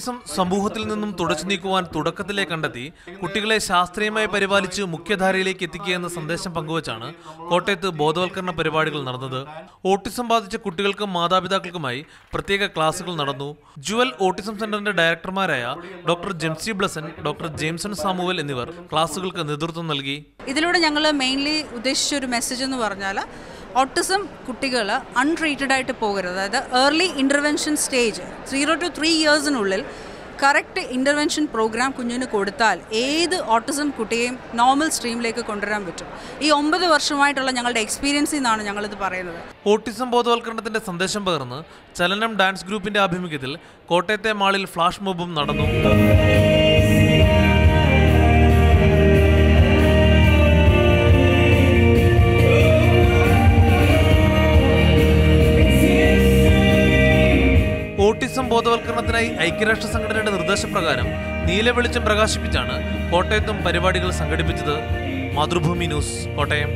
Autism സമൂഹത്തിൽ നിന്നും തുടച്ചു നീക്കുവാൻ തുടക്കത്തിലേ കണ്ടെത്തി കുട്ടികളെ ശാസ്ത്രീയമായി പരിപാലിച്ച് മുഖ്യധാരയിലേക്ക് എത്തിക്കുക എന്ന സന്ദേശം പങ്കുവച്ചാണ് കോട്ടയത്ത് ബോധവൽക്കരണ പരിപാടികൾ നടന്നത്. ഓട്ടിസം ബാധിച്ച കുട്ടികൾക്കും മാതാപിതാക്കൾക്കുമായി പ്രത്യേക ക്ലാസുകൾ നടന്നു. ജുവൽ ഓട്ടിസം സെന്ററിന്റെ ഡയറക്ടർമാരായ ഡോക്ടർ ജെംസി ബ്ലസൻ, ഡോക്ടർ ജെയിംസൺ സാമുവൽ എന്നിവർ ക്ലാസുകൾക്ക് നേതൃത്വം നൽകി. ഇതിലൂടെ ഞങ്ങൾ മെയിൻലി ഉദ്ദേശിച്ച ഒരു മെസ്സേജ് എന്ന് പറഞ്ഞാൽ ഓട്ടിസം കുട്ടികൾ അൺട്രീറ്റഡ് ആയിട്ട് പോകരുത്. അതായത് ഏർലി ഇൻ്റർവെൻഷൻ സ്റ്റേജ് 0 to 3 ഇയേഴ്സിനുള്ളിൽ കറക്റ്റ് ഇൻ്റർവെൻഷൻ പ്രോഗ്രാം കുഞ്ഞിന് കൊടുത്താൽ ഏത് ഓട്ടിസം കുട്ടിയെയും നോർമൽ സ്ട്രീമിലേക്ക് കൊണ്ടുവരാൻ പറ്റും. ഈ 9 വർഷമായിട്ടുള്ള ഞങ്ങളുടെ എക്സ്പീരിയൻസിൽ നിന്നാണ് ഞങ്ങളിത് പറയുന്നത്. ഓട്ടിസം ബോധവൽക്കരണത്തിന്റെ സന്ദേശം പകർന്ന് ചലനം ഡാൻസ് ഗ്രൂപ്പിന്റെ ആഭിമുഖ്യത്തിൽ കോട്ടയത്തെ മാളിൽ ഫ്ലാഷ് മോബും നടന്നു. ഓട്ടിസം ബോധവൽക്കരണത്തിനായി ഐക്യരാഷ്ട്ര സംഘടനയുടെ നിർദ്ദേശപ്രകാരം നീല വെളിച്ചം പ്രകാശിപ്പിച്ചാണ് കോട്ടയത്തും പരിപാടികൾ സംഘടിപ്പിച്ചത്. മാതൃഭൂമി ന്യൂസ്, കോട്ടയം.